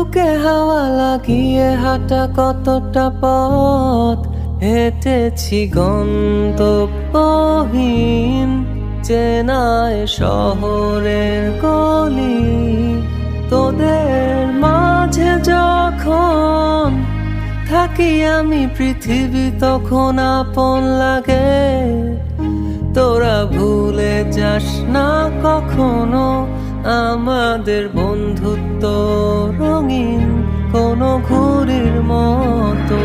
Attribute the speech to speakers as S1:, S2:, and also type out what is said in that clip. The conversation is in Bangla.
S1: বুকে হাওয়া লাগিয়ে হাঁটা কতটা পথ হেঁটেছি গন্তব্যহীন চেনায় শহরের গলি। তোদের মাঝে যখন থাকি আমি পৃথিবী তখন আপন লাগে। তোরা ভুলে যাস না কখনো আমাদের বন্ধুত্ব রঙিন কোনো ঘুড়ির মতো।